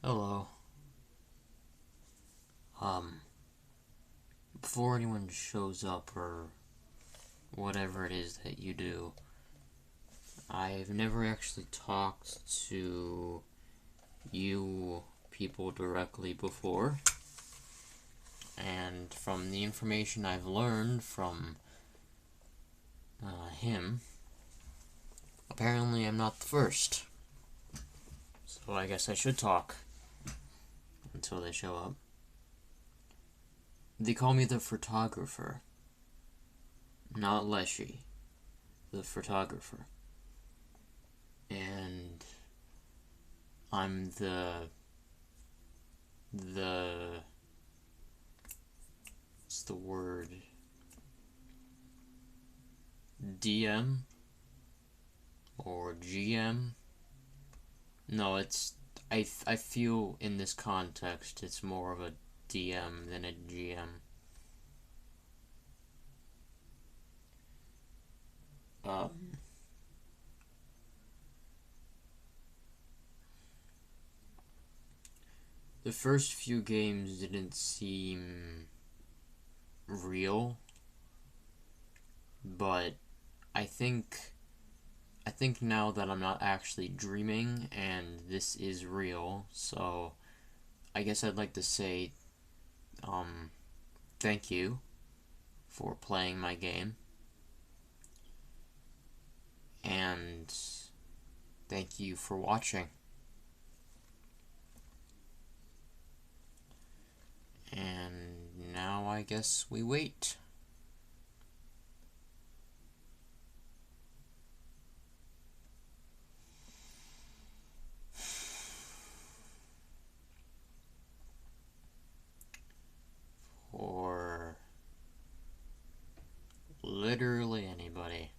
Hello. Um, Before anyone shows up or whatever it is that you do, I've never actually talked to you people directly before, and from the information I've learned from him, apparently I'm not the first. So I guess I should talk until they show up. They call me the photographer, not Leshy, the photographer. And I'm what's the word? DM or GM? No, I feel in this context it's more of a DM than a GM. The first few games didn't seem real, but I think now that I'm not actually dreaming and this is real, so I guess I'd like to say thank you for playing my game, and thank you for watching. And now I guess we wait. For literally anybody.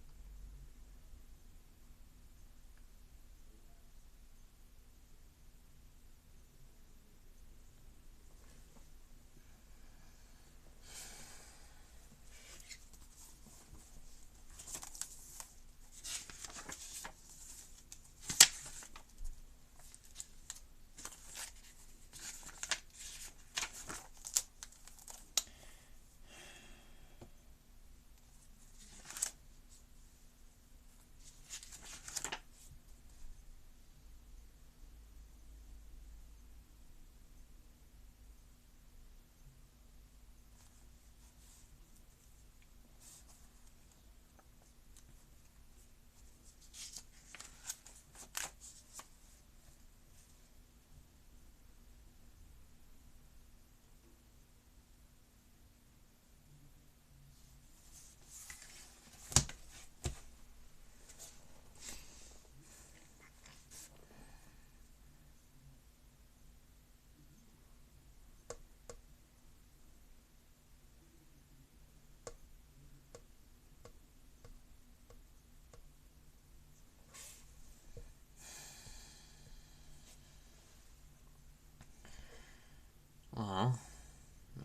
Well,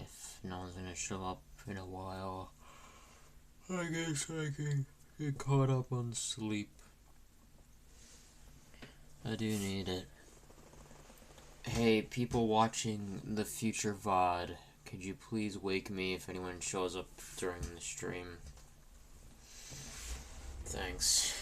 if no one's gonna show up in a while, I guess I can get caught up on sleep. I do need it. Hey, people watching the future VOD, could you please wake me if anyone shows up during the stream? Thanks.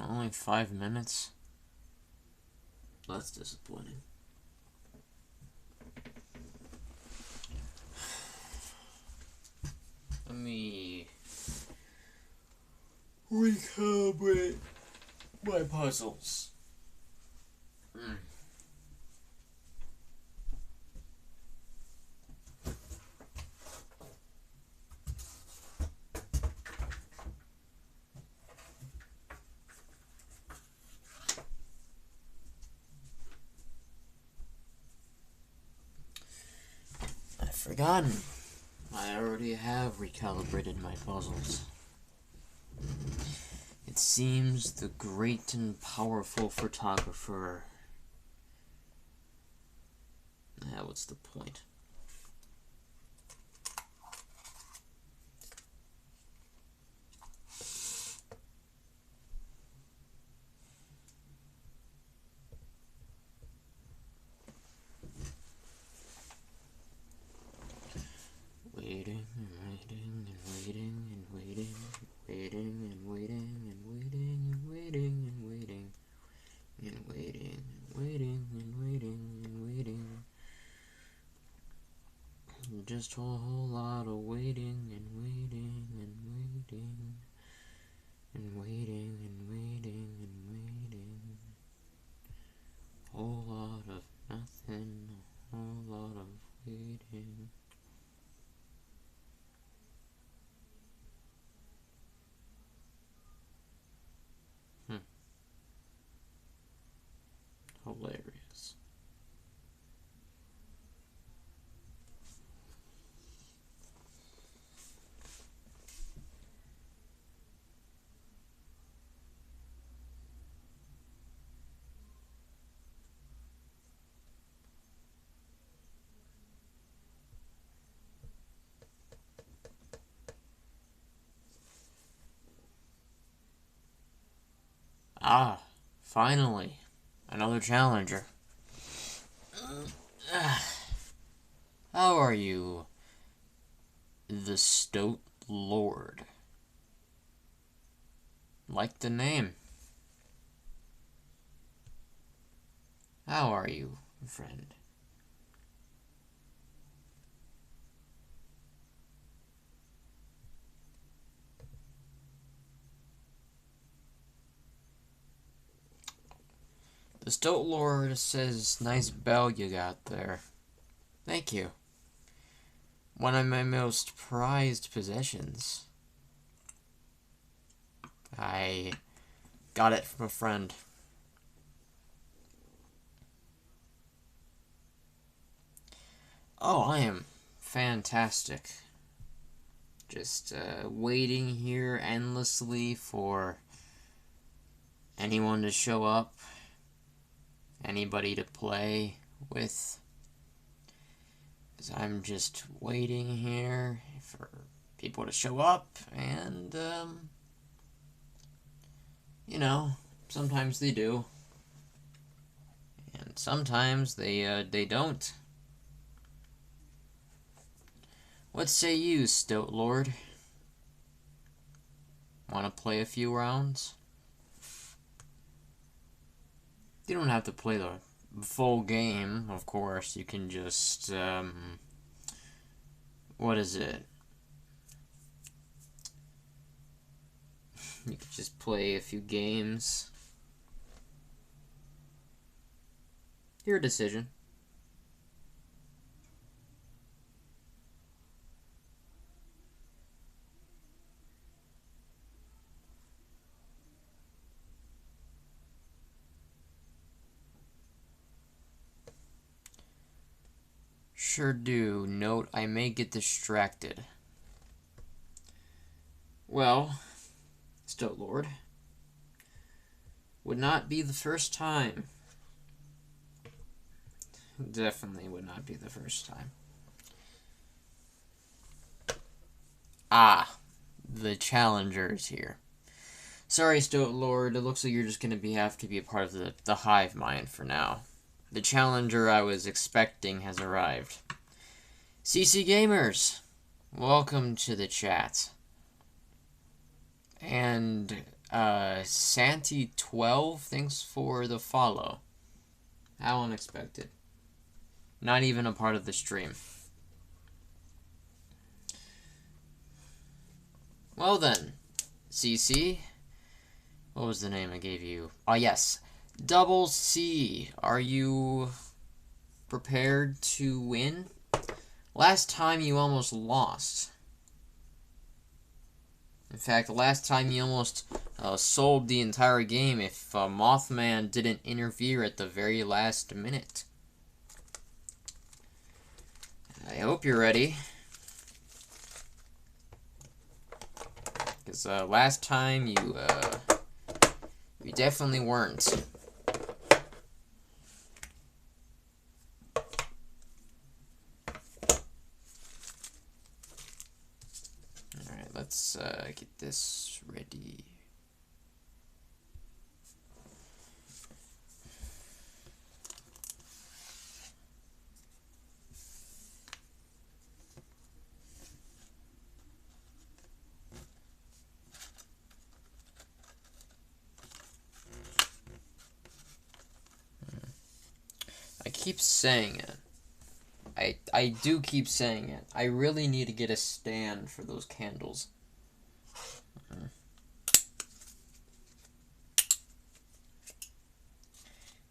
Only 5 minutes? That's disappointing. Let me recalibrate my puzzles. I've forgotten. I already have recalibrated my puzzles. It seems the great and powerful photographer... what's the point? Waiting and waiting and waiting and waiting, waiting and waiting and waiting and waiting and waiting and waiting and waiting and waiting and waiting. Just a whole lot of waiting and waiting and waiting and waiting and waiting and waiting. Whole lot of nothing, a whole lot of waiting. Hilarious. Ah, finally, another challenger. How are you, the Stoat Lord? Like the name. How are you, friend? The Stoat Lord says, nice bell you got there. Thank you. One of my most prized possessions. I got it from a friend. Oh, I am fantastic. Just waiting here endlessly for anyone to show up. Anybody to play with. Because I'm just waiting here for people to show up, and, you know, sometimes they do. And sometimes they don't. What say you, Stoat Lord? Want to play a few rounds? You don't have to play the full game, of course. You can just, what is it? You could just play a few games. Your decision. Sure do. Note, I may get distracted. Well, Stoat Lord, would not be the first time. Definitely would not be the first time. Ah, the challenger is here. Sorry, Stoat Lord, it looks like you're just going to have to be a part of the hive mind for now. The challenger I was expecting has arrived. CC Gamers, welcome to the chat. And Santi12, thanks for the follow. How unexpected. Not even a part of the stream. Well then, CC, what was the name I gave you? Ah, yes, Double C. Are you prepared to win? Last time you almost lost. In fact, last time you almost sold the entire game if Mothman didn't interfere at the very last minute. I hope you're ready. Because last time you definitely weren't. Alright, let's get this ready. I keep saying it. I do keep saying it. I really need to get a stand for those candles.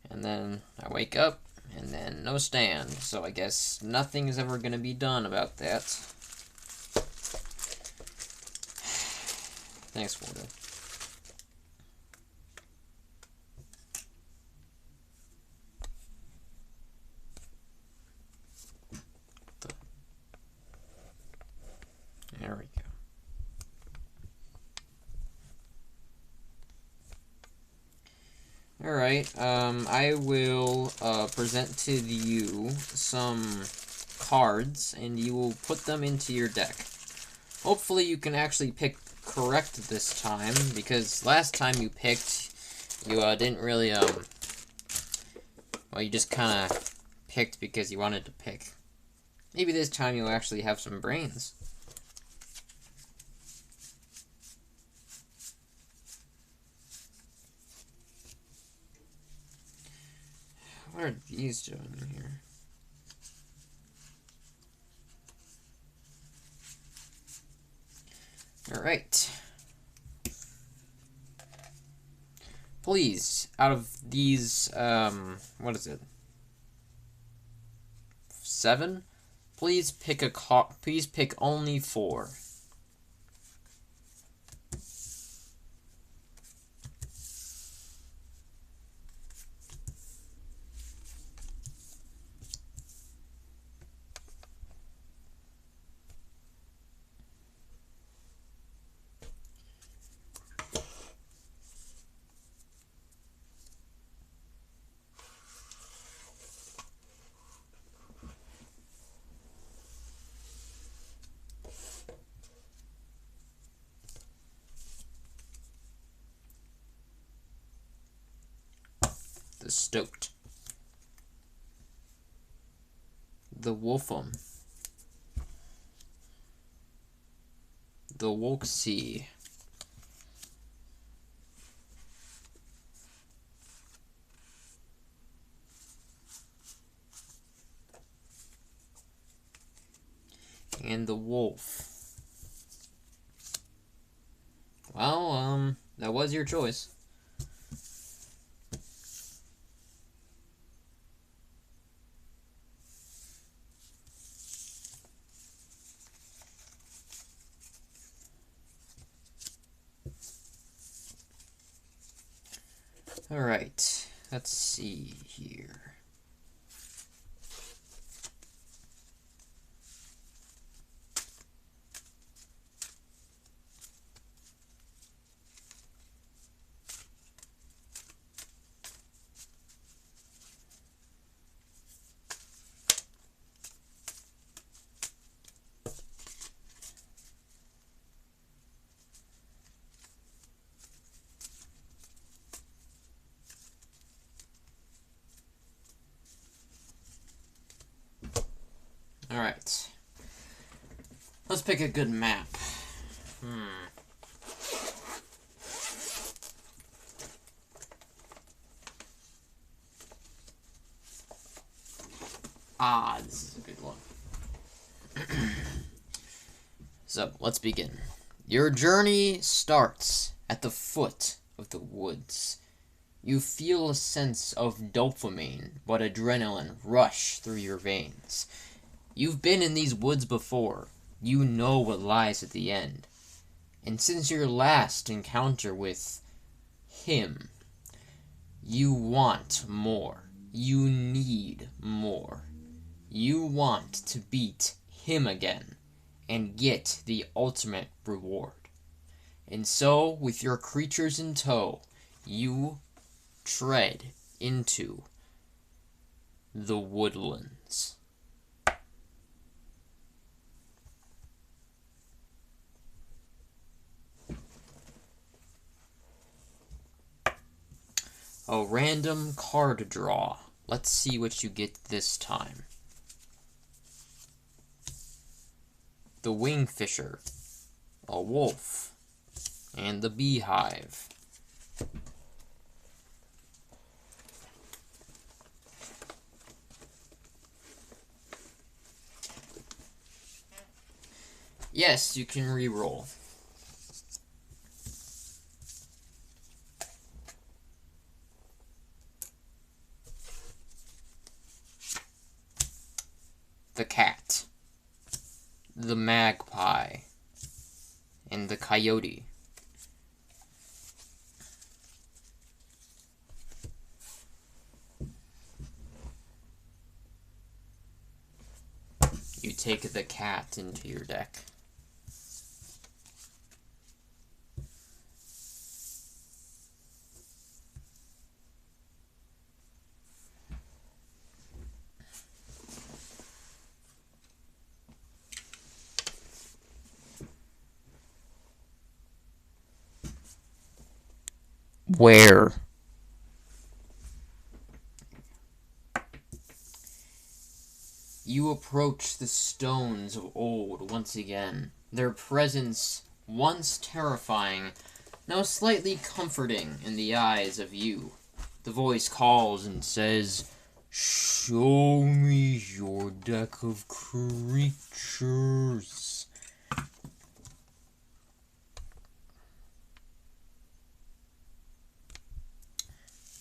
And then I wake up, and then no stand. So I guess nothing is ever going to be done about that. Thanks, Wardo. There we go. Alright, I will present to you some cards, and you will put them into your deck. Hopefully you can actually pick correct this time, because last time you picked, you didn't really, well, you just kind of picked because you wanted to pick. Maybe this time you'll actually have some brains. What are these doing here? Alright. Please, out of these, what is it? 7? Please pick a please pick only 4. The Stoked. The Wolfum. The Wolksea. And the Wolf. Well, that was your choice. Alright, let's see here. Alright. Let's pick a good map. This is a good one. So, let's begin. Your journey starts at the foot of the woods. You feel a sense of dopamine, but adrenaline rush through your veins. You've been in these woods before. You know what lies at the end. And since your last encounter with him, you want more. You need more. You want to beat him again and get the ultimate reward. And so, with your creatures in tow, you tread into the woodlands. A random card draw. Let's see what you get this time. The Wingfisher, a wolf, and the beehive. Yes, you can re-roll. The cat, the magpie, and the coyote. You take the cat into your deck. Where? You approach the stones of old once again. Their presence, once terrifying, now slightly comforting in the eyes of you. The voice calls and says, "Show me your deck of creatures."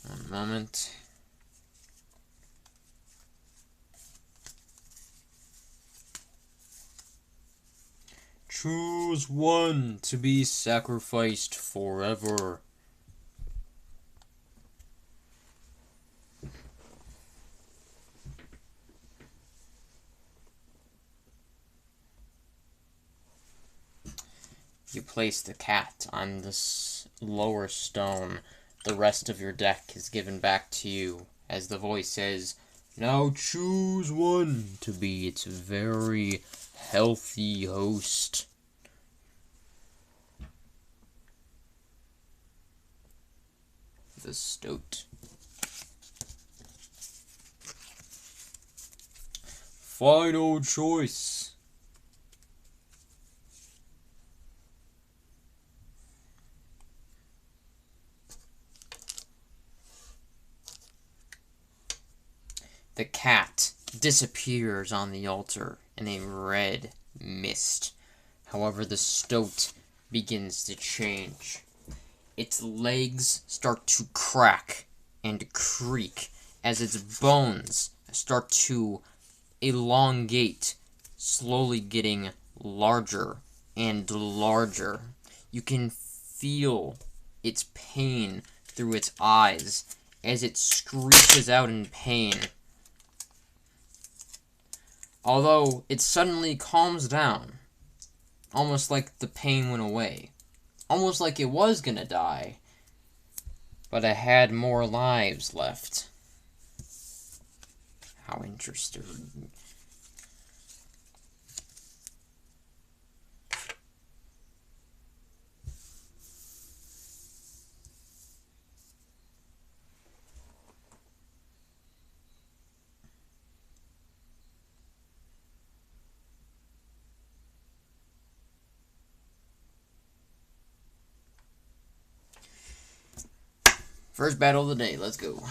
One moment. Choose one to be sacrificed forever. You place the cat on this lower stone. The rest of your deck is given back to you as the voice says, "Now choose one to be its very healthy host." The stoat. Final choice. The cat disappears on the altar in a red mist. However, the stoat begins to change. Its legs start to crack and creak as its bones start to elongate, slowly getting larger and larger. You can feel its pain through its eyes as it screeches out in pain. Although it suddenly calms down, almost like the pain went away. Almost like it was gonna die, but it had more lives left. How interesting. First battle of the day. Let's go.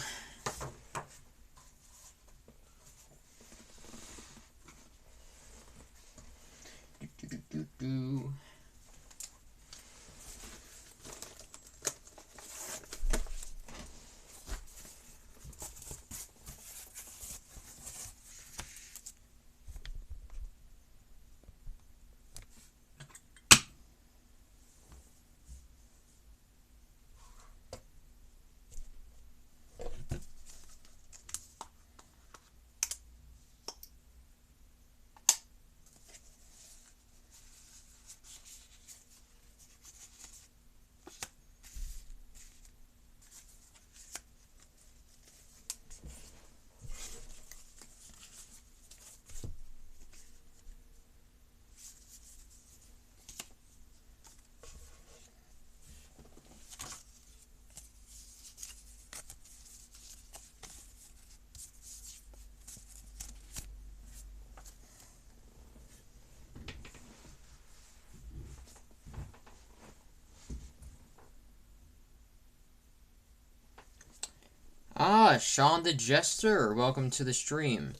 Ah, Sean the Jester, welcome to the stream.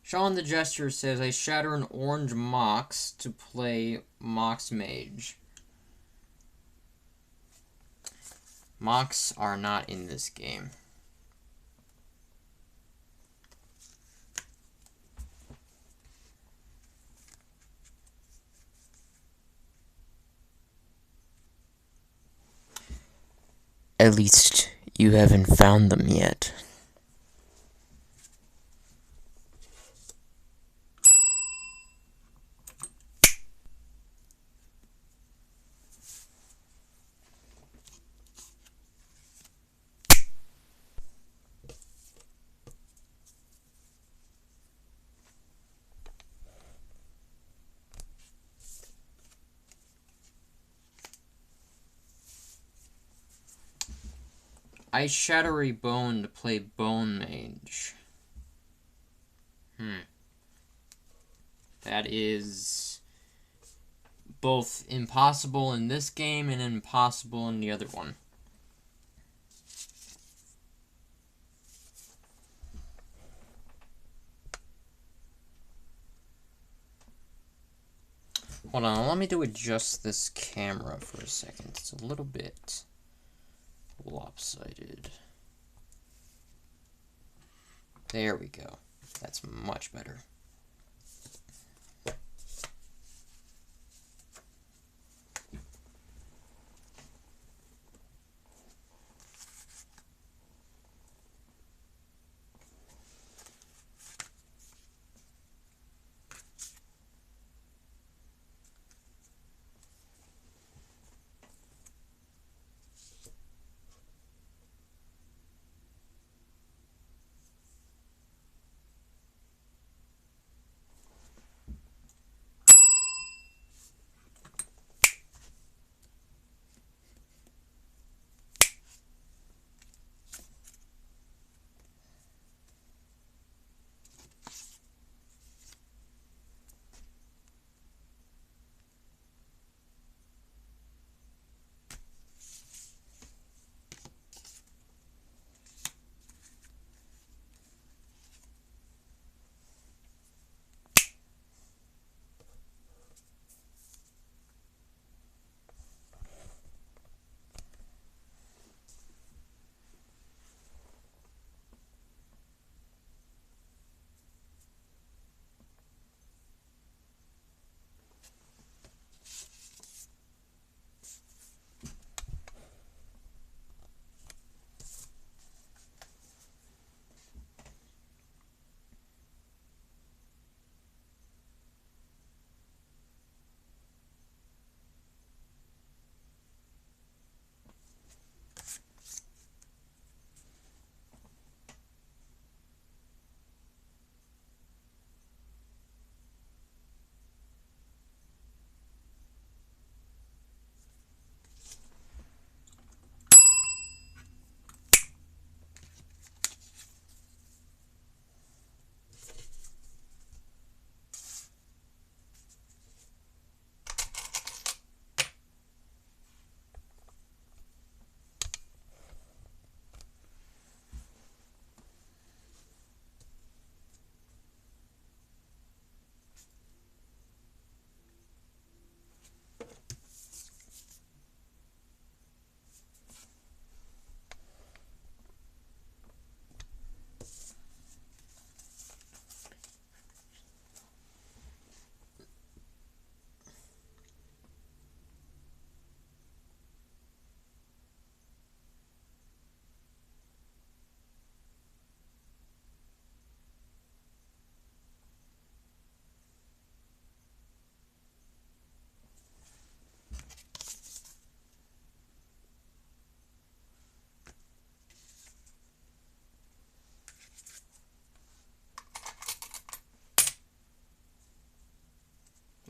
Sean the Jester says, I shatter an orange Mox to play Mox Mage. Mox are not in this game. At least you haven't found them yet. I shatter a bone to play Bone Mage. That is both impossible in this game and impossible in the other one. Hold on, let me adjust this camera for a second. It's a little bit lopsided. There we go. That's much better.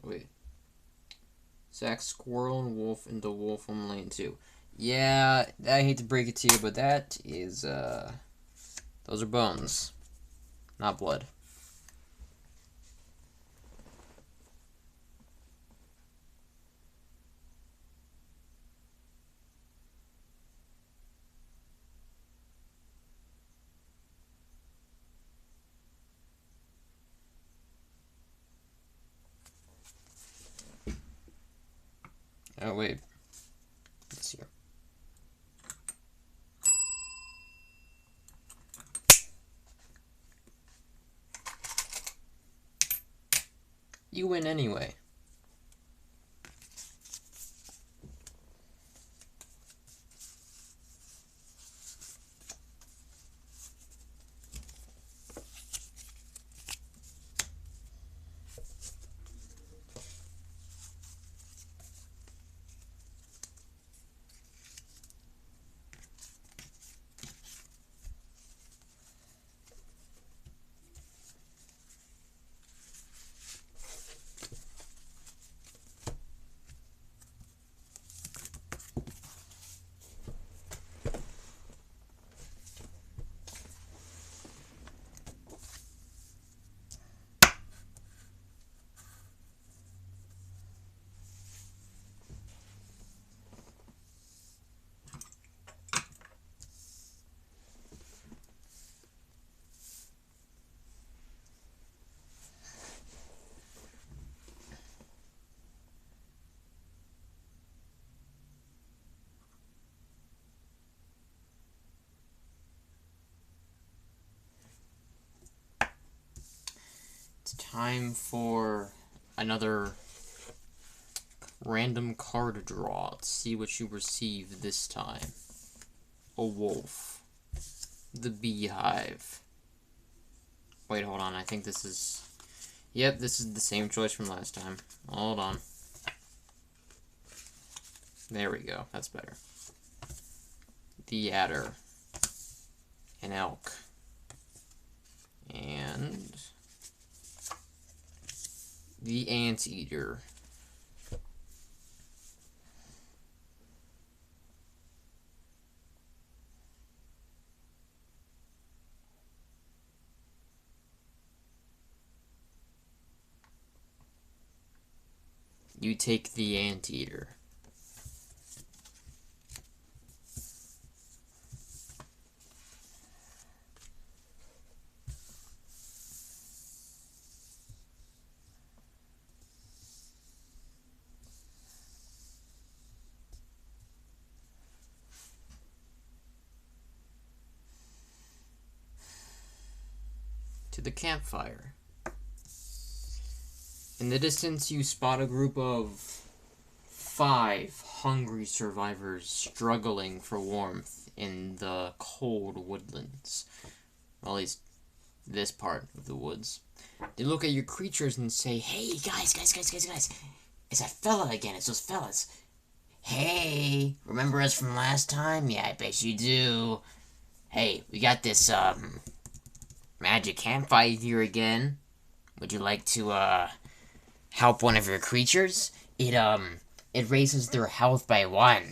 Wait. Sack squirrel and wolf into wolf on lane 2. Yeah, I hate to break it to you, but that is, those are bones, not blood. Oh, wait. Let's see here. You win anyway. Time for another random card draw. Let's see what you receive this time. A wolf. The beehive. Wait, hold on. I think this is... Yep, this is the same choice from last time. Hold on. There we go. That's better. The adder. An elk. And... the anteater. You take the anteater. To the campfire. In the distance, you spot a group of 5 hungry survivors struggling for warmth in the cold woodlands. Well, at least this part of the woods. They look at your creatures and say, "Hey, guys. It's that fella again. It's those fellas. Hey, remember us from last time? Yeah, I bet you do. Hey, we got this, magic campfire here again. Would you like to, help one of your creatures? It raises their health by 1.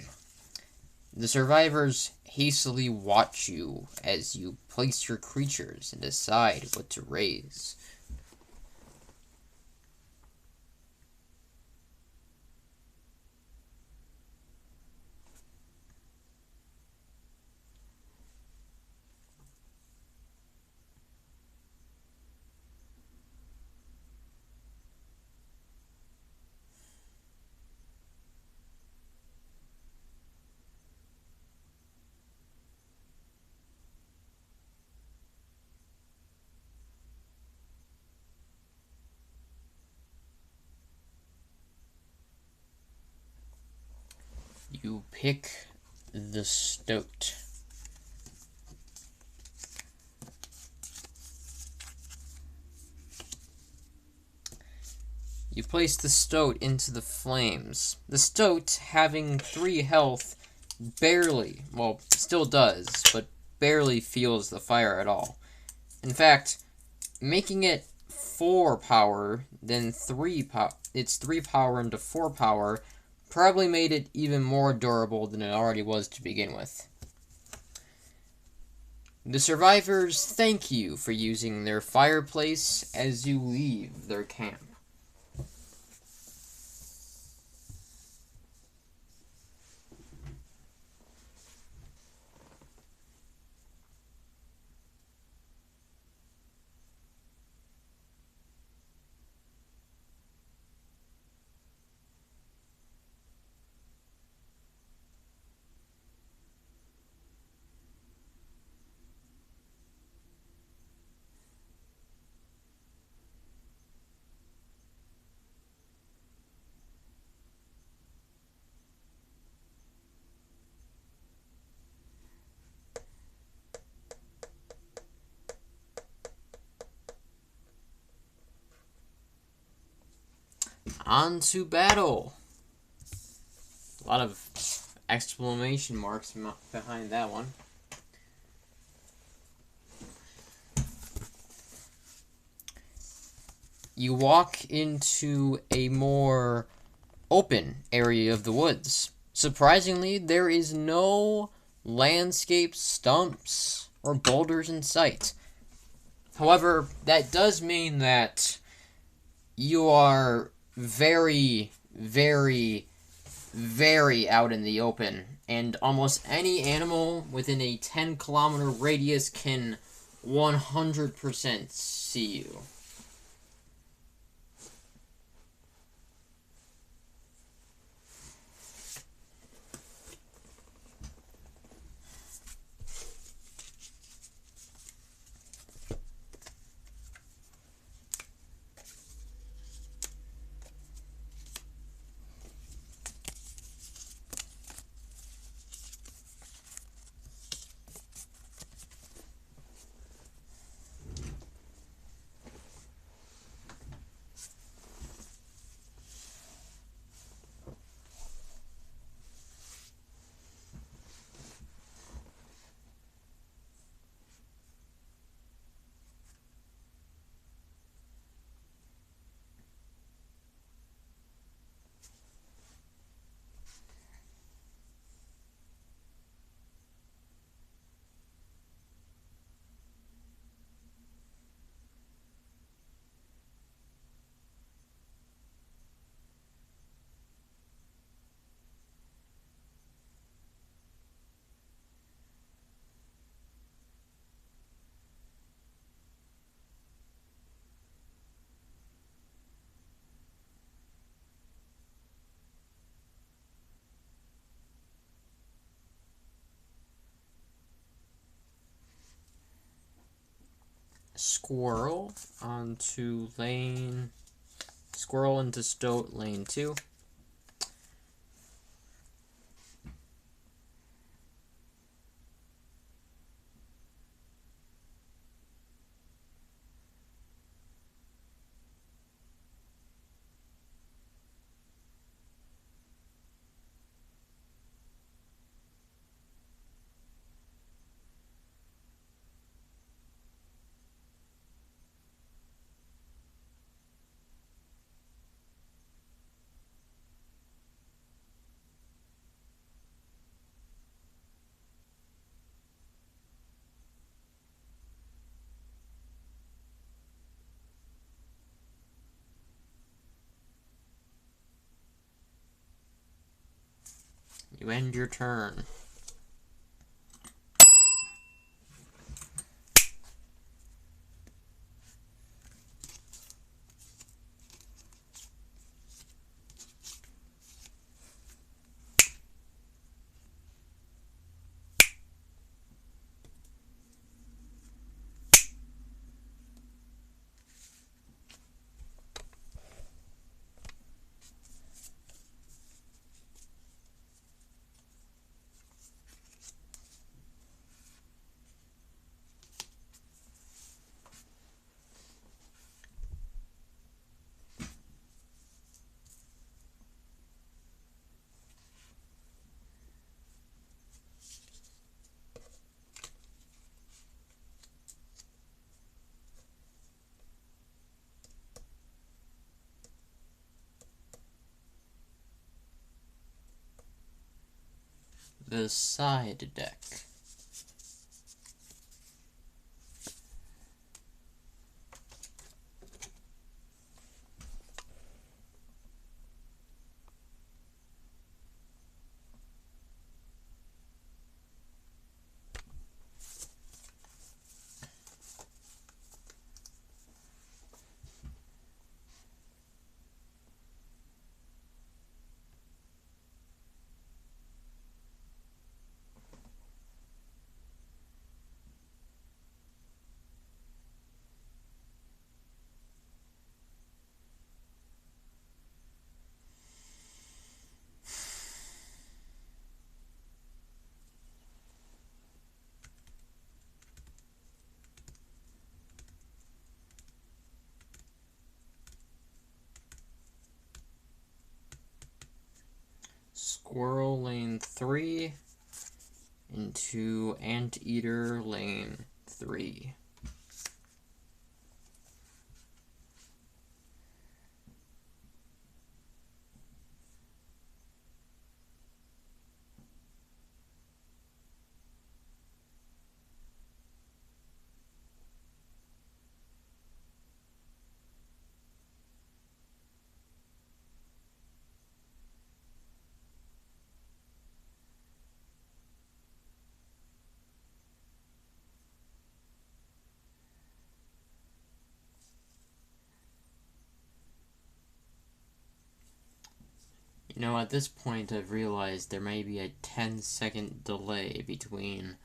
The survivors hastily watch you as you place your creatures and decide what to raise. You pick the stoat. You place the stoat into the flames. The stoat, having 3 health, barely, well, still does, but barely feels the fire at all. In fact, making it 4 power, then it's 3 power into 4 power, probably made it even more durable than it already was to begin with. The survivors thank you for using their fireplace as you leave their camp. On to battle. A lot of exclamation marks behind that one. You walk into a more open area of the woods. Surprisingly, there is no landscape stumps or boulders in sight. However, that does mean that you are very, very, very out in the open, and almost any animal within a 10-kilometer radius can 100% see you. Squirrel onto lane. Squirrel into stoat lane 2. You end your turn. the side deck. Squirrel lane 3 into Anteater lane 3. You know, at this point I've realized there may be a 10-second delay between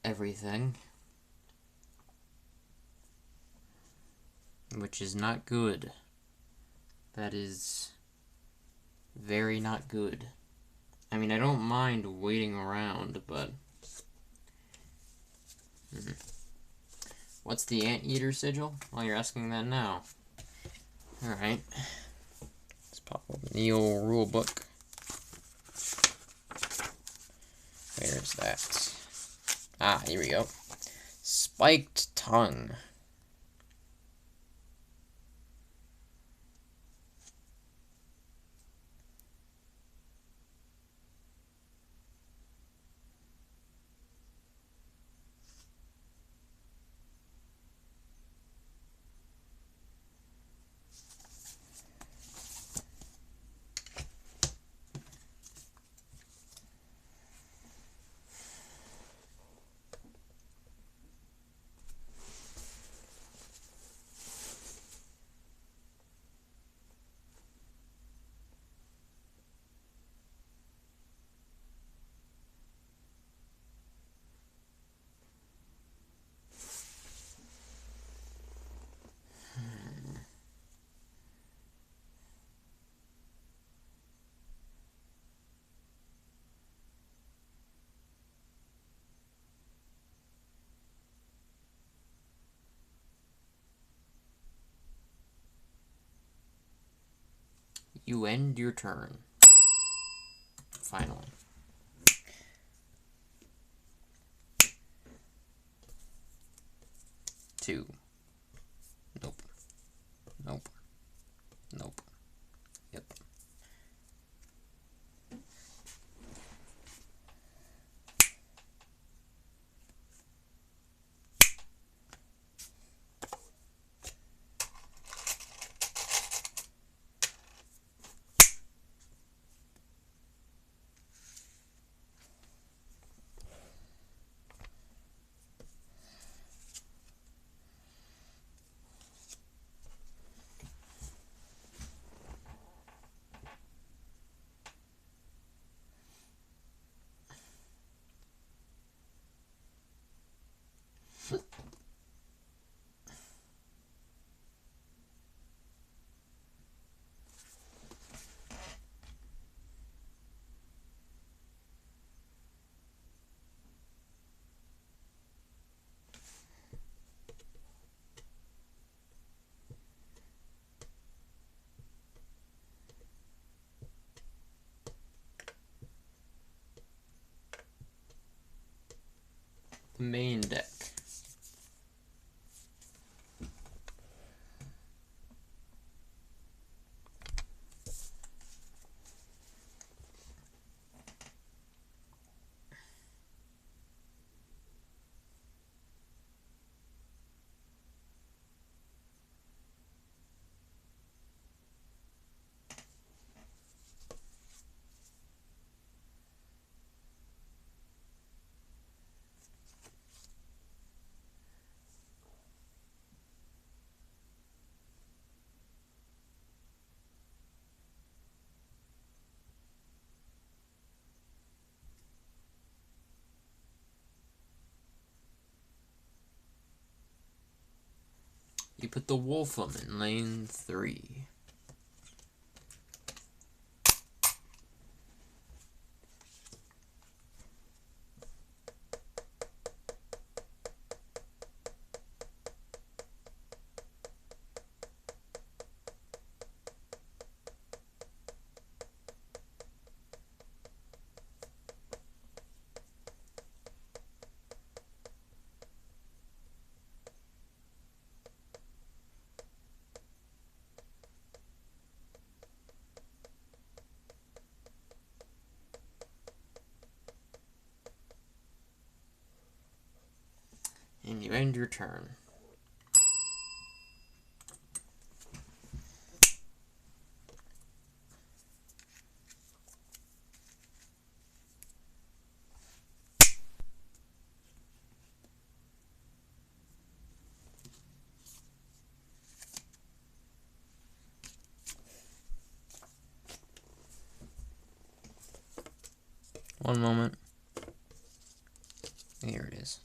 everything, which is not good. That is very not good. I mean, I don't mind waiting around, but... What's the Anteater sigil? Well, you're asking that now. Alright. Let's pop open the old rule book. Where's that? Ah, here we go. Spiked tongue. You end your turn. Finally. Two. Nope. Nope. Nope. Yep. The main deck. You put the Wolfram in lane 3. And you end your turn. One moment. Here it is.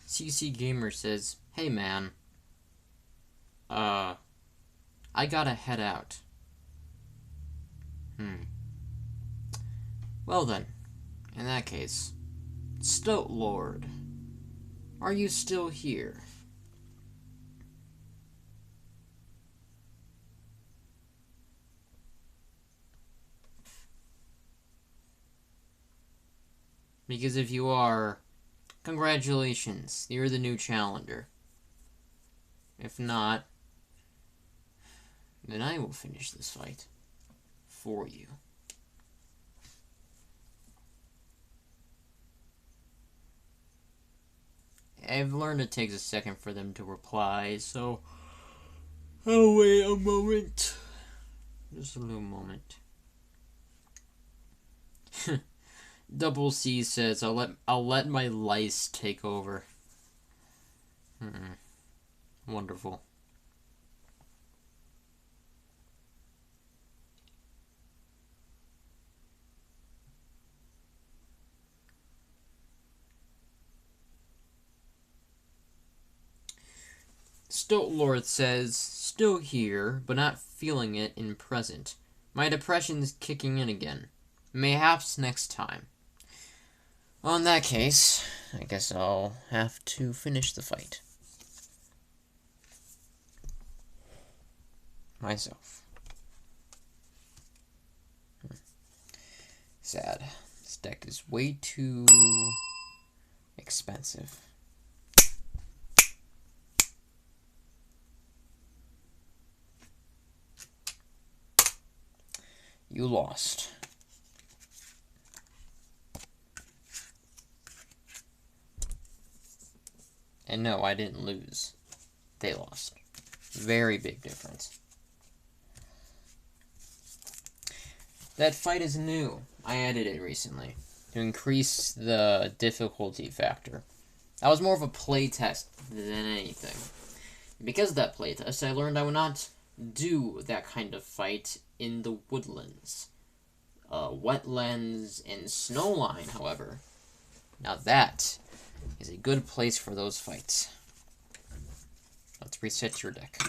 CC Gamer says, "Hey man, I gotta head out." Well then, in that case, Stoat Lord, are you still here? Because if you are, congratulations, you're the new challenger. If not, then I will finish this fight for you. I've learned it takes a second for them to reply, so I'll wait a moment. Just a little moment. Double C says, I'll let my lice take over. Wonderful. Stoat Lord says, still here, but not feeling it in present. My depression's kicking in again. Mayhaps next time. Well, in that case, I guess I'll have to finish the fight. Myself. Sad. This deck is way too expensive. You lost. And no, I didn't lose. They lost. Very big difference. That fight is new. I added it recently to increase the difficulty factor. That was more of a playtest than anything. Because of that playtest, I learned I would not do that kind of fight in the woodlands. Wetlands and snowline, however. Now that is a good place for those fights. Let's reset your deck.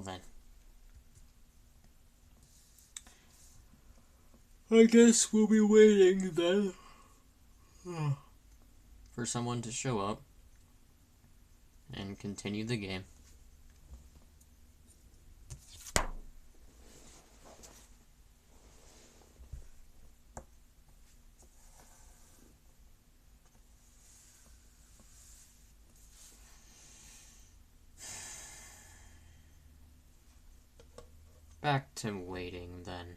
Well then. I guess we'll be waiting then for someone to show up and continue the game. Back to waiting then.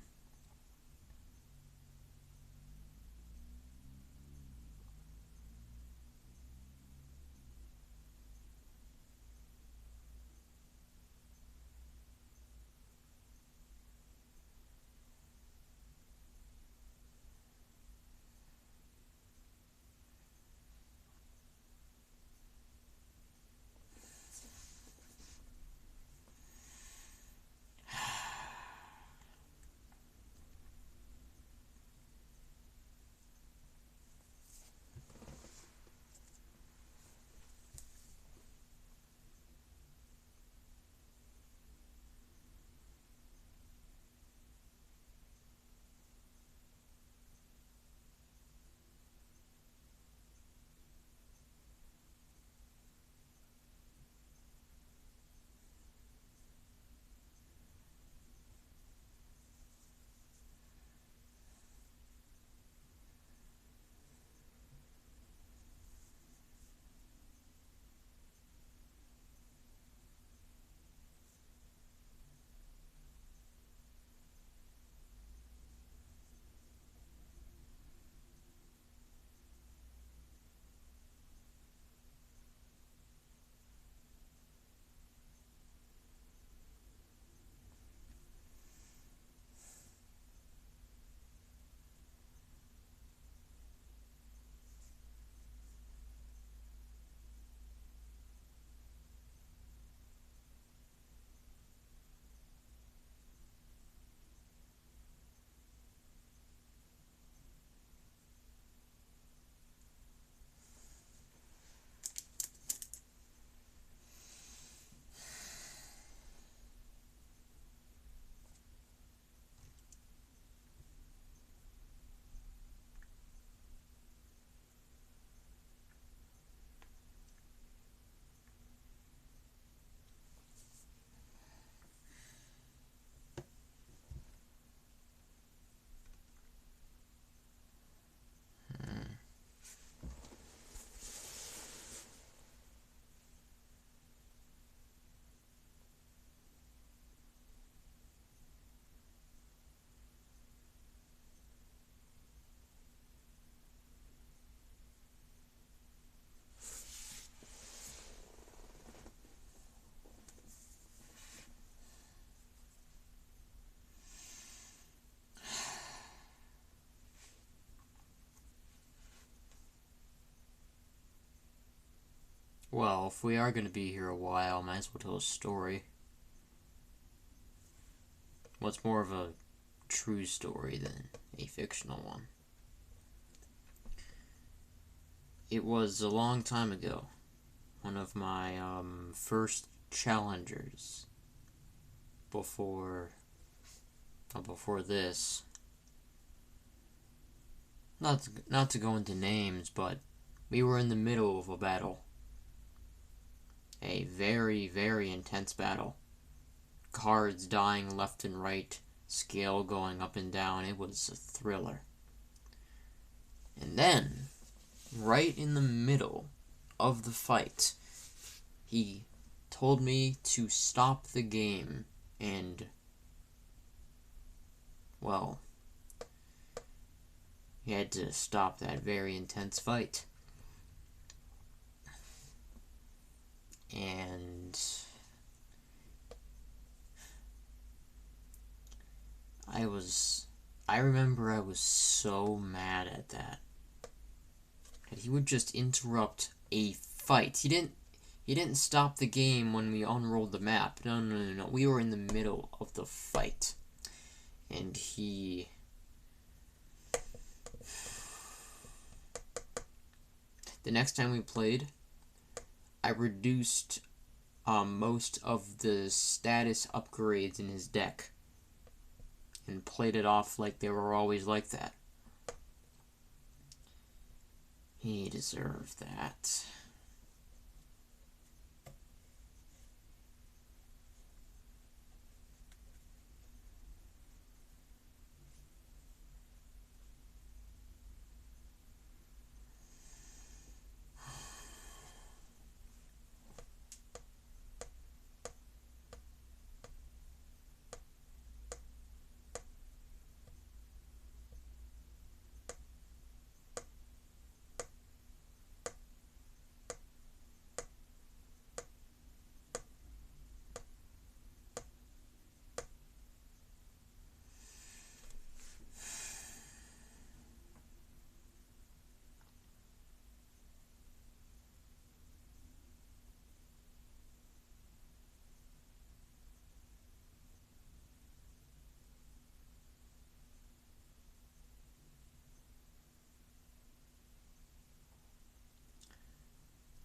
Well, if we are going to be here a while, might as well tell a story. What's more of a true story than a fictional one? It was a long time ago. One of my first challengers before this. Not to go into names, but we were in the middle of a battle. A very, very intense battle. Cards dying left and right, scale going up and down. It was a thriller. And then, right in the middle of the fight, he told me to stop the game and, well, he had to stop that very intense fight. And I remember I was so mad at that. And he would just interrupt a fight. He didn't stop the game when we unrolled the map. No. We were in the middle of the fight. And the next time we played, I reduced most of the status upgrades in his deck and played it off like they were always like that. He deserved that.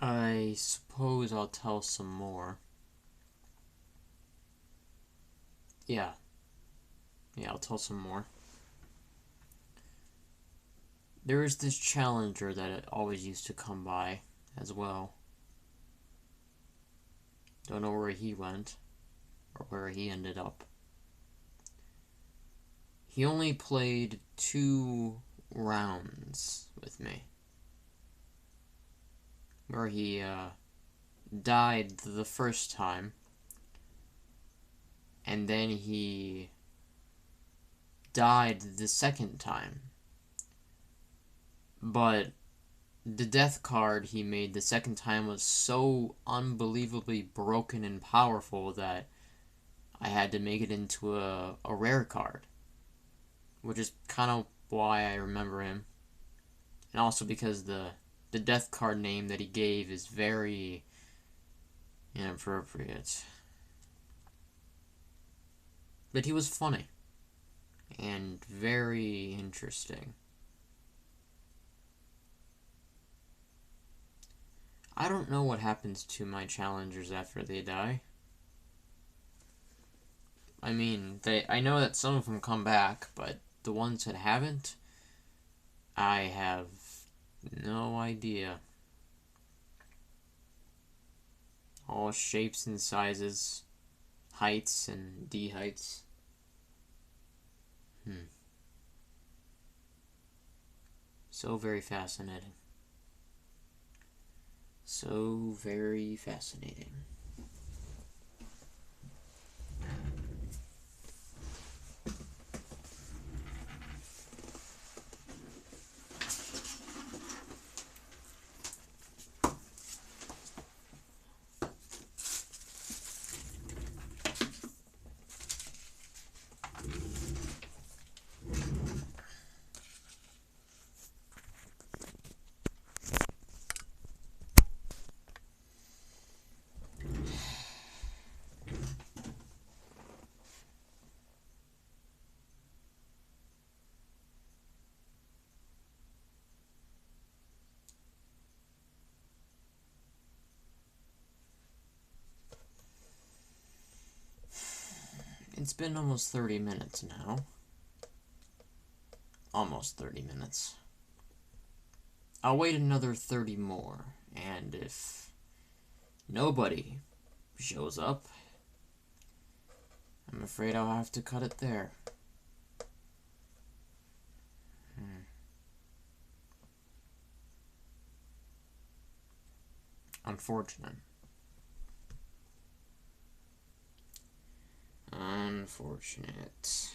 I suppose I'll tell some more. Yeah, I'll tell some more. There is this challenger that it always used to come by as well. Don't know where he went or where he ended up. He only played 2 rounds with me, where he died the first time, and then he died the second time. But the death card he made the second time was so unbelievably broken and powerful that I had to make it into a rare card, which is kind of why I remember him. And also because the death card name that he gave is very inappropriate. But he was funny and very interesting. I don't know what happens to my challengers after they die. I mean, I know that some of them come back, but the ones that haven't, I have no idea. All shapes and sizes, heights and d-heights. So very fascinating. So very fascinating. It's been almost 30 minutes now. Almost 30 minutes. I'll wait another 30 more, and if nobody shows up, I'm afraid I'll have to cut it there. Unfortunate. Unfortunate.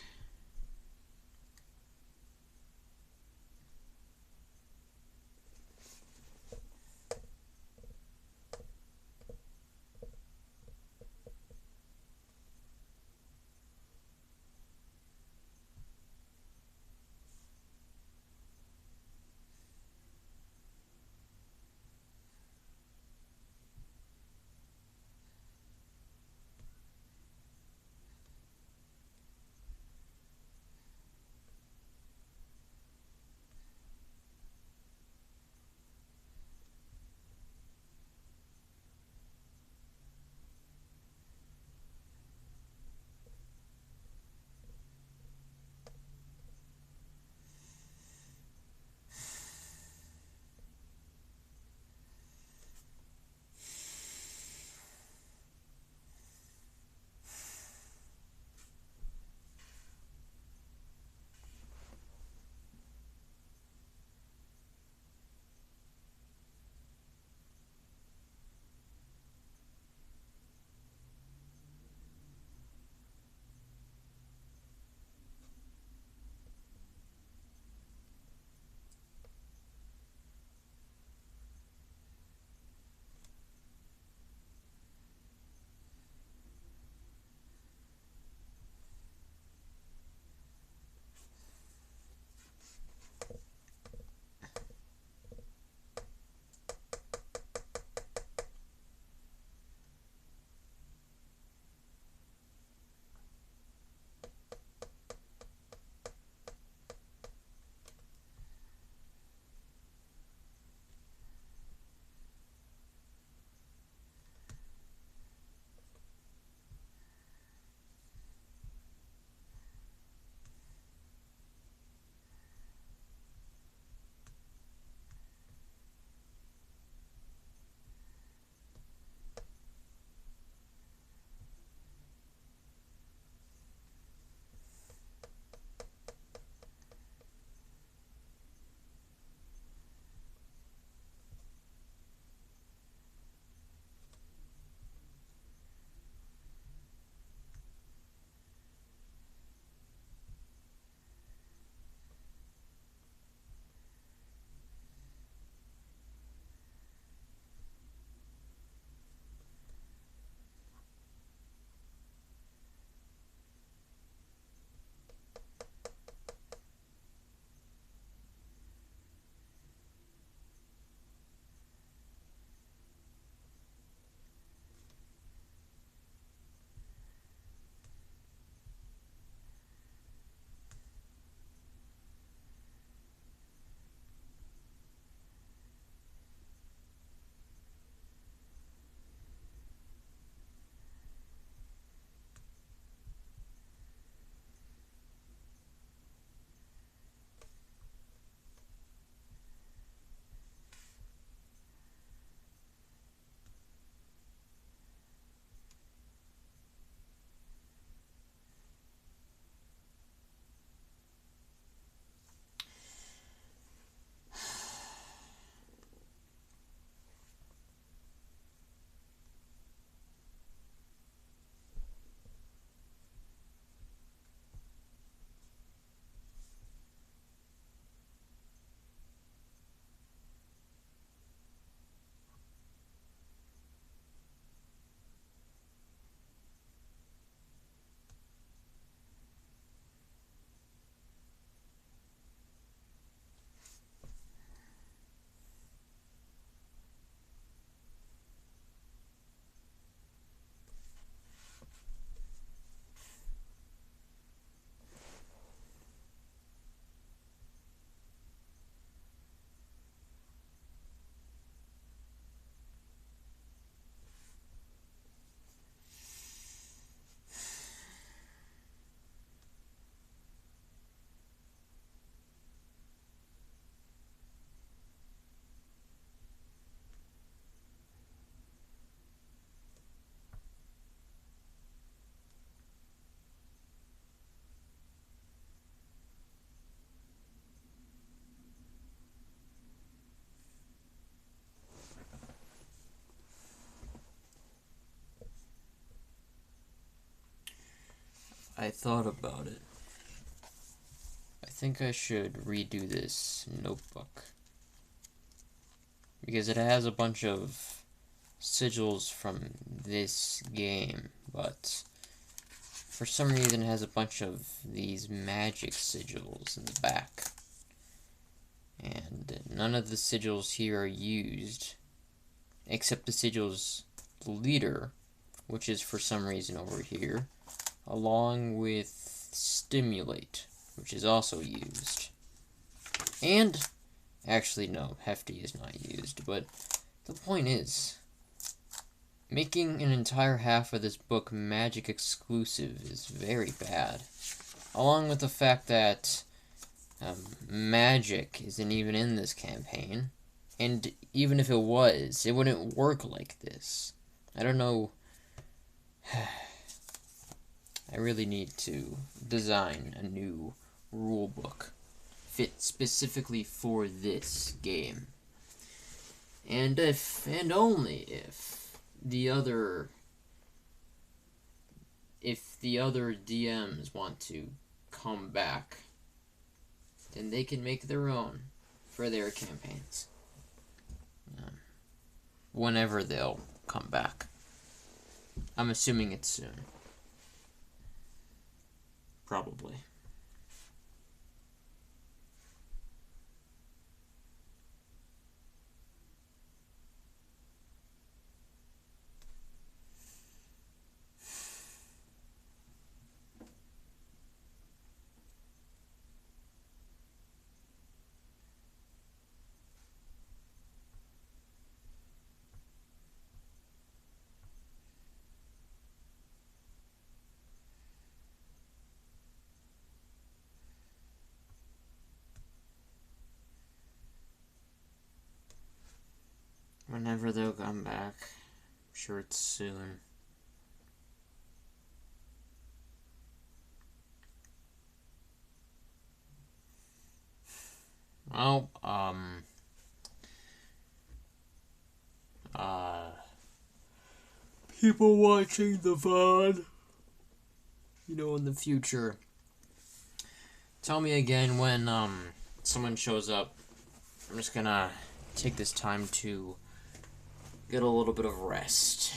I thought about it. I think I should redo this notebook. Because it has a bunch of sigils from this game, but for some reason it has a bunch of these magic sigils in the back. And none of the sigils here are used, except the sigils leader, which is for some reason over here, along with stimulate, which is also used. And, actually no, hefty is not used, but the point is, making an entire half of this book magic exclusive is very bad. Along with the fact that magic isn't even in this campaign, and even if it was, it wouldn't work like this. I don't know. I really need to design a new rule book fit specifically for this game. And if, and only if, the other DMs want to come back, then they can make their own for their campaigns. Whenever they'll come back. I'm assuming it's soon. Probably. Whenever they'll come back. I'm sure it's soon. Well, people watching the VOD, you know, in the future, tell me again when, someone shows up. I'm just gonna take this time to get a little bit of rest.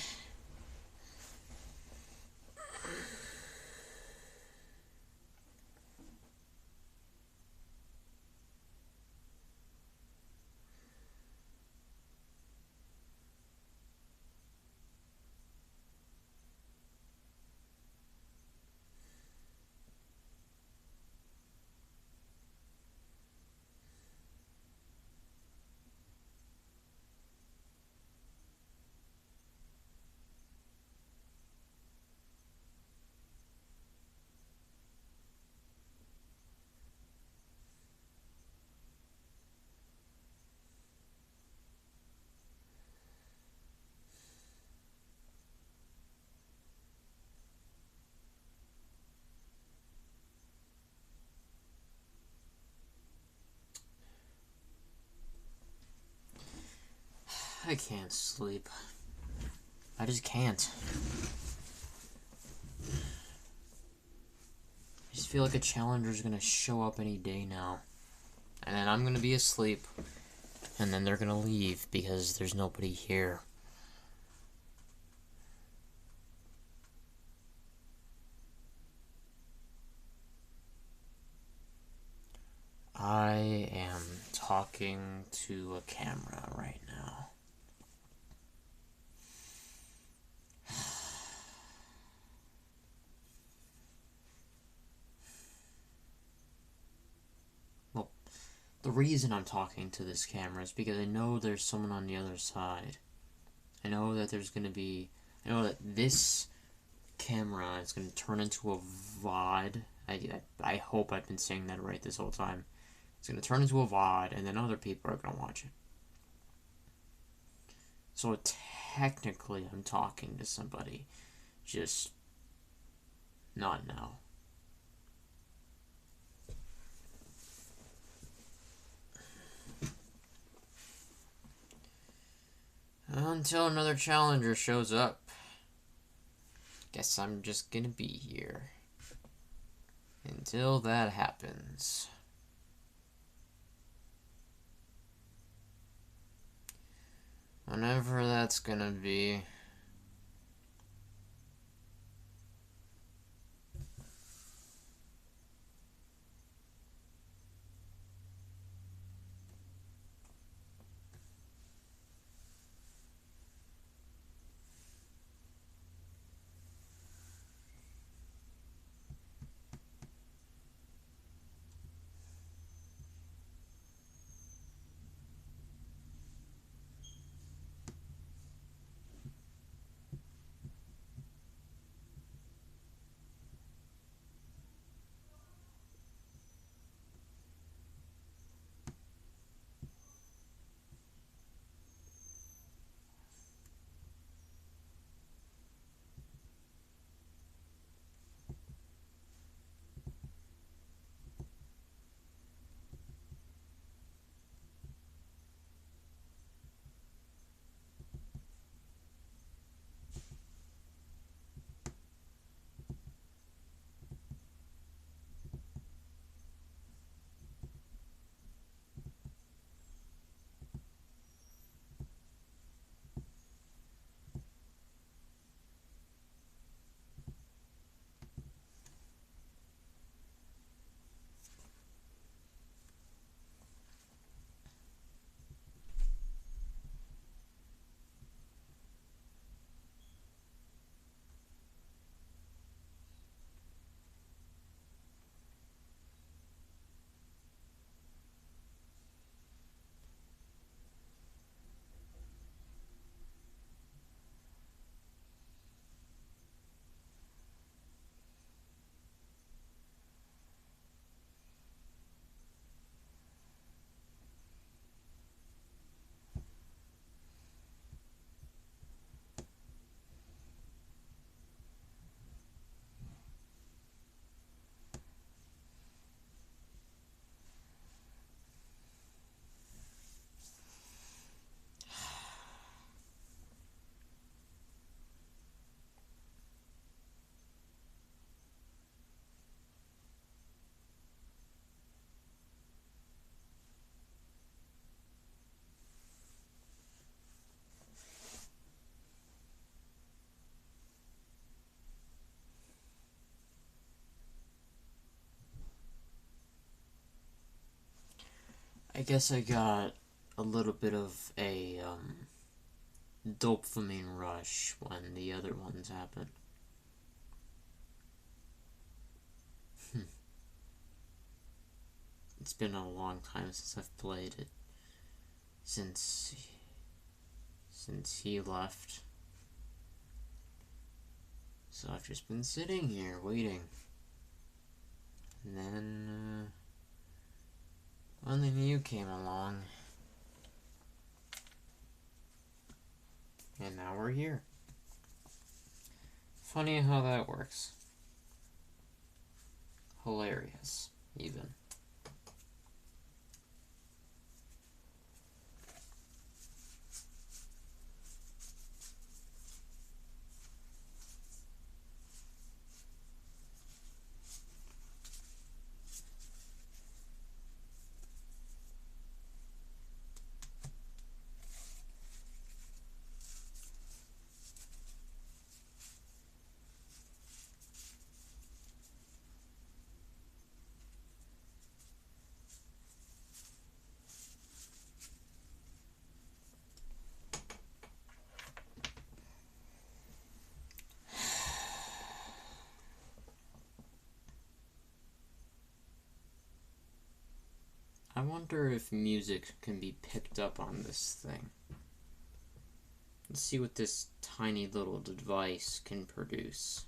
I can't sleep. I just can't. I just feel like a challenger's gonna show up any day now. And then I'm gonna be asleep. And then they're gonna leave because there's nobody here. I am talking to a camera right now. Well, the reason I'm talking to this camera is because I know there's someone on the other side. I know that there's gonna be... I know that this camera is gonna turn into a VOD. I hope I've been saying that right this whole time. It's going to turn into a VOD, and then other people are going to watch it. So technically, I'm talking to somebody. Just not now. Until another challenger shows up. Guess I'm just going to be here. Until that happens. Whenever that's gonna be. I guess I got a little bit of a dopamine rush when the other ones happened. It's been a long time since I've played it. Since he left. So I've just been sitting here waiting. And then then you came along. And now we're here. Funny how that works. Hilarious, even. I wonder if music can be picked up on this thing. Let's see what this tiny little device can produce.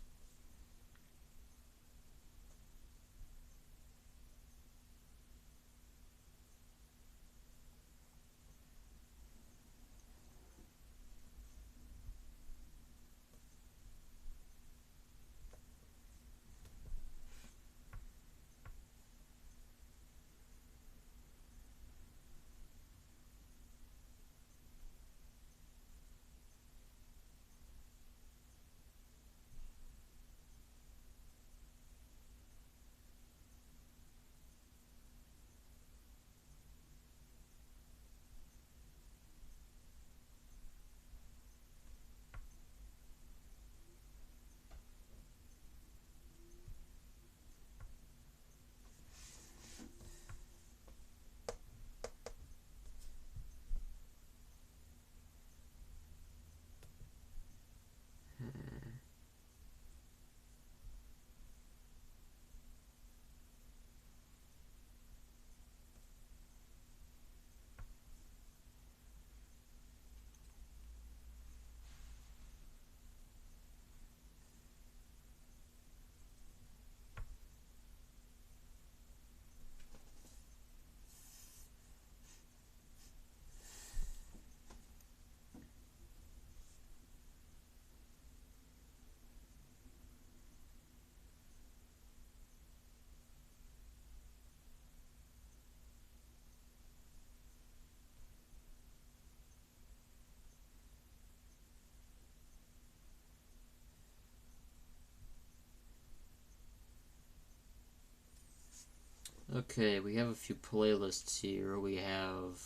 Okay, we have a few playlists here. We have...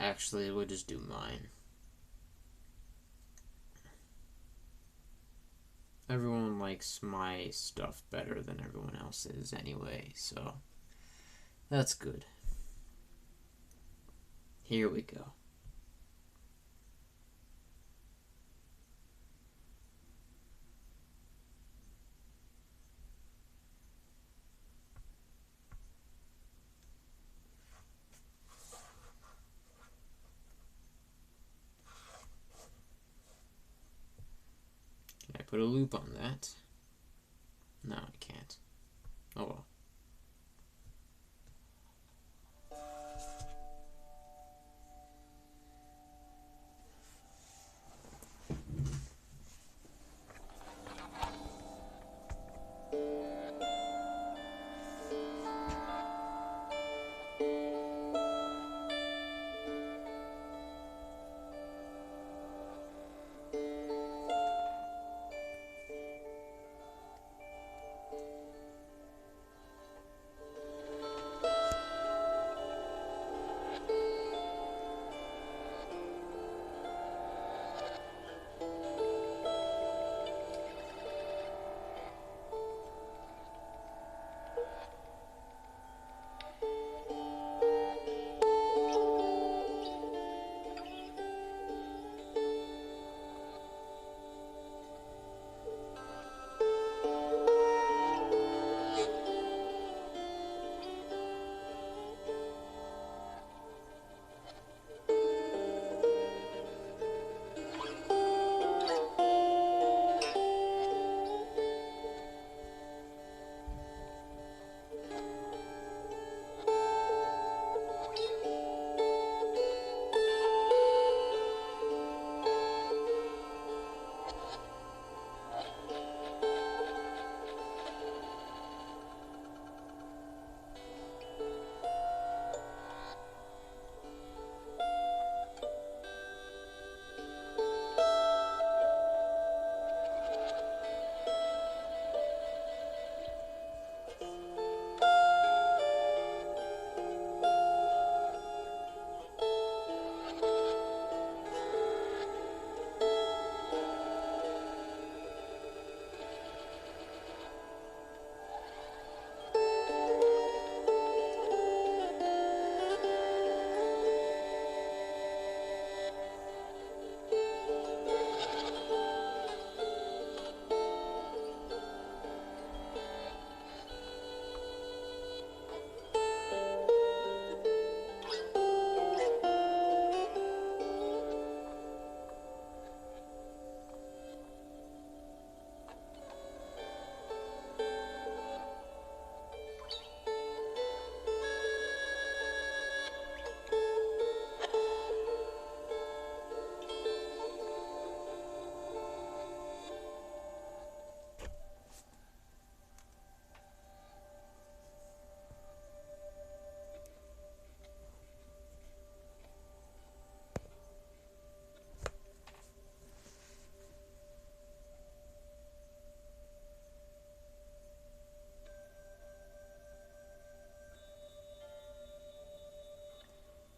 Actually, we'll just do mine. Everyone likes my stuff better than everyone else's anyway, so that's good. Here we go. Can I put a loop on that? No, I can't. Oh well.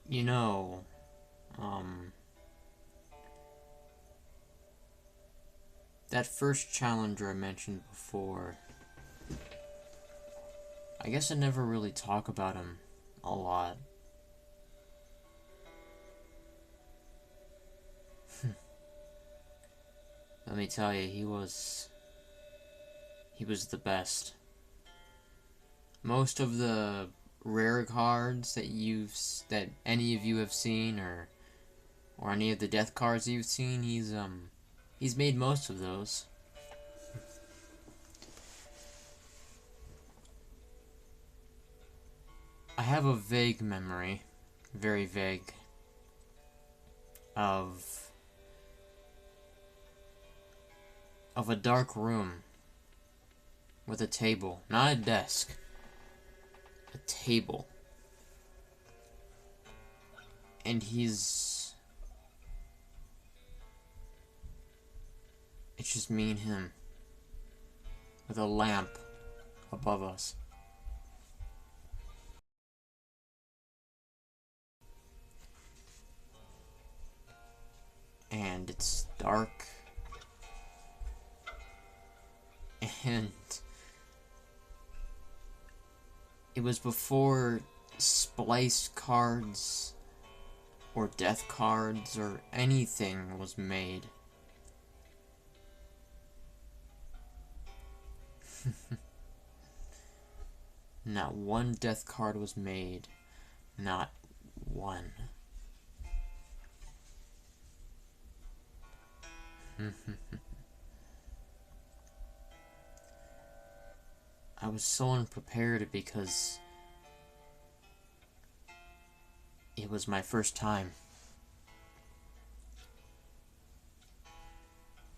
You know, that first challenger I mentioned before, I guess I never really talk about him a lot. Let me tell you, he was the best. Most of the rare cards that any of you have seen, or any of the death cards you've seen, he's made most of those. I have a vague memory, very vague, of a dark room with a table, not a desk, a table. And it's just me and him with a lamp above us. dark. And it was before spliced cards or death cards or anything was made. Not one death card was made. Not one. I was so unprepared because it was my first time.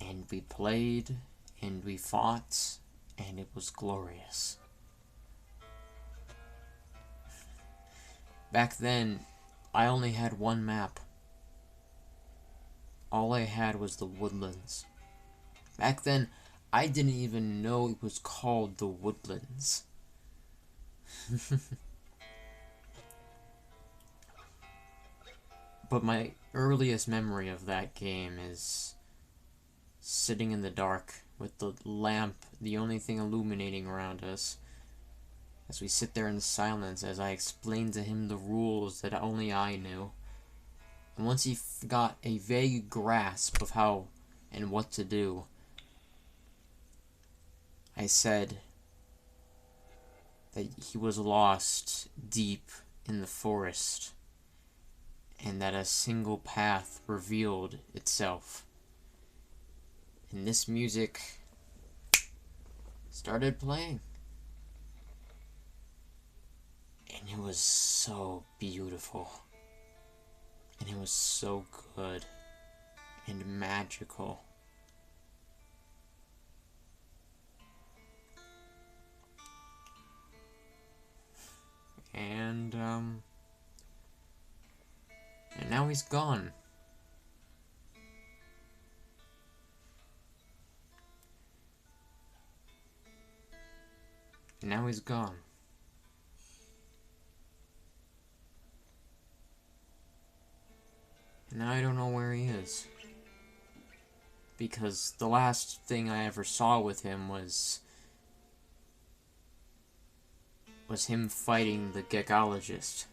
And we played, and we fought, and it was glorious. Back then, I only had one map. All I had was the woodlands. Back then, I didn't even know it was called the woodlands. But my earliest memory of that game is sitting in the dark with the lamp, the only thing illuminating around us, as we sit there in silence as I explained to him the rules that only I knew. And once he got a vague grasp of how and what to do, I said that he was lost deep in the forest, and that a single path revealed itself. And this music started playing. And it was so beautiful. And it was so good. And magical. And now he's gone. And now he's gone. And now I don't know where he is. Because the last thing I ever saw with him was him fighting the geeaaahh.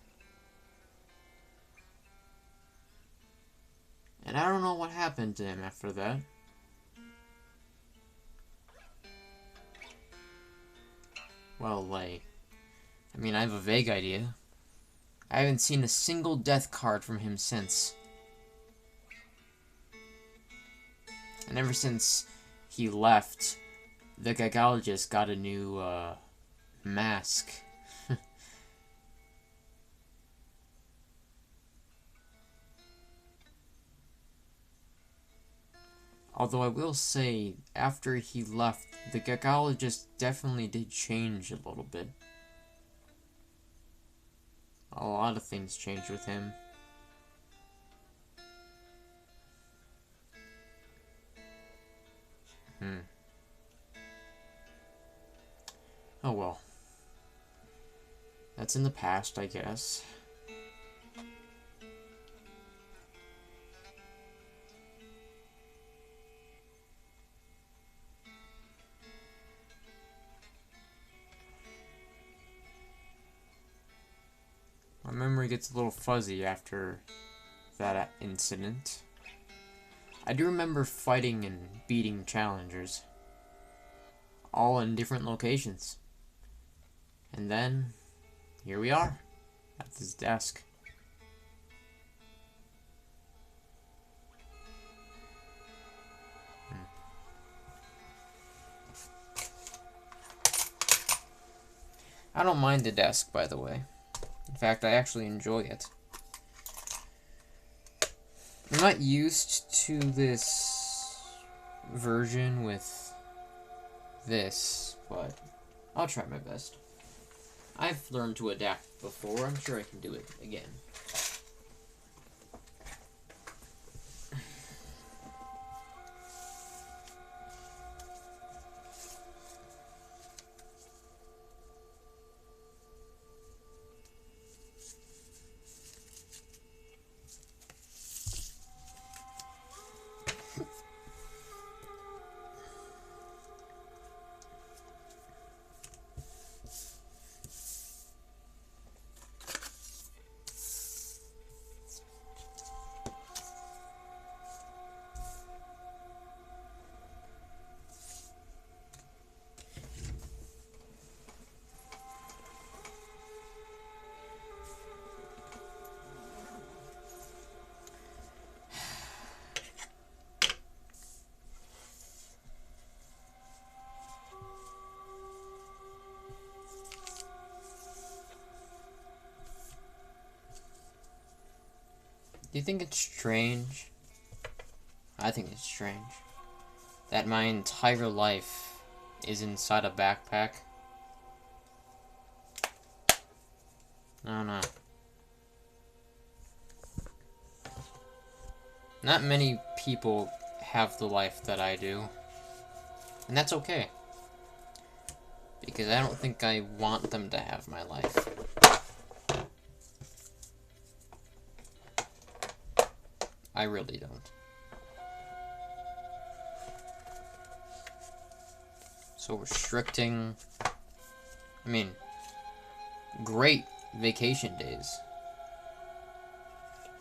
And I don't know what happened to him after that. Well, like, I mean, I have a vague idea. I haven't seen a single death card from him since. And ever since he left, the geeaaahh got a new, mask. Although I will say, after he left, the geeaaahh definitely did change a little bit. A lot of things changed with him. Oh well. That's in the past, I guess. My memory gets a little fuzzy after that incident. I do remember fighting and beating challengers. All in different locations. And then, here we are, at this desk. I don't mind the desk, by the way. In fact, I actually enjoy it. I'm not used to this version with this, but I'll try my best. I've learned to adapt before. I'm sure I can do it again. Do you think it's strange? I think it's strange that my entire life is inside a backpack. I don't know. Not many people have the life that I do. And that's okay. Because I don't think I want them to have my life. I really don't. So restricting... I mean, great vacation days.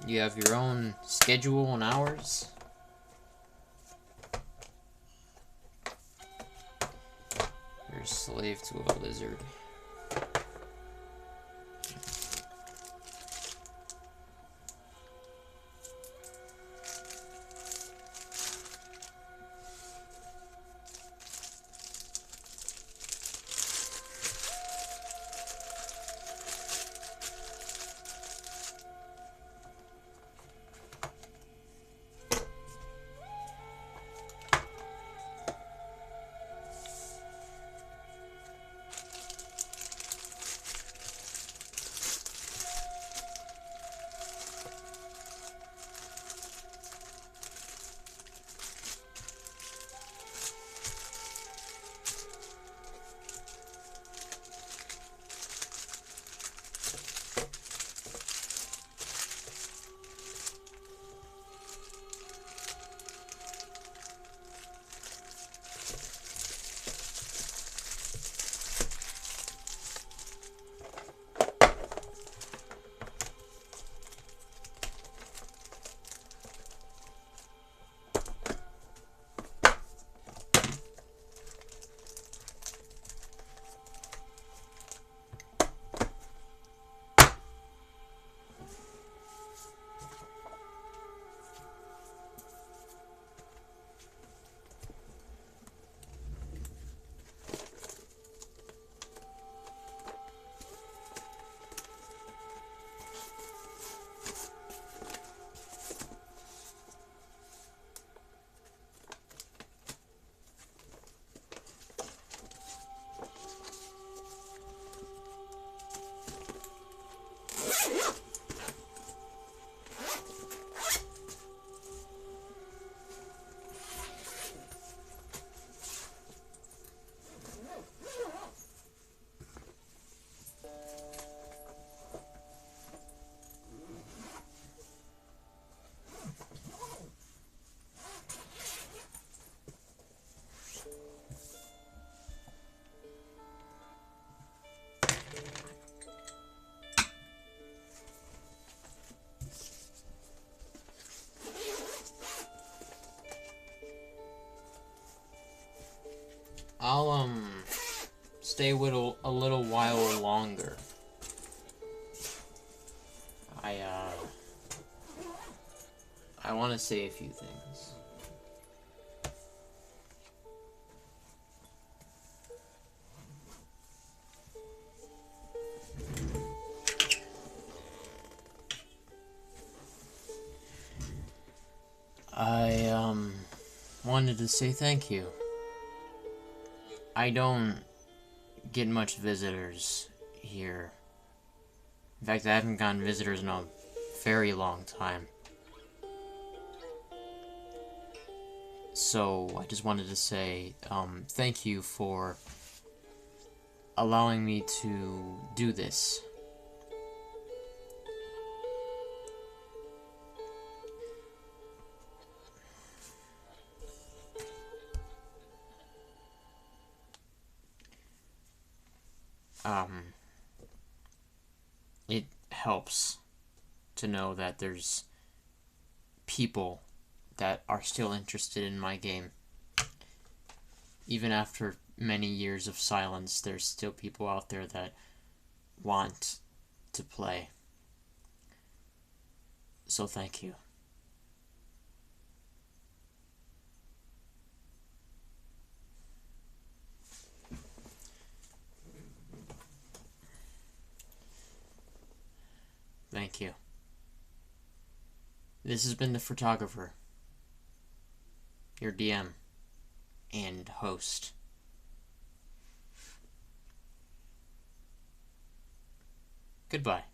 You have your own schedule and hours. You're a slave to a lizard. I'll, stay with a little while longer. I want to say a few things. I, wanted to say thank you. I don't get much visitors here. In fact, I haven't gotten visitors in a very long time. So, I just wanted to say, thank you for allowing me to do this. It helps to know that there's people that are still interested in my game. Even after many years of silence, there's still people out there that want to play. So thank you. Thank you. This has been the photographer, your DM and host. Goodbye.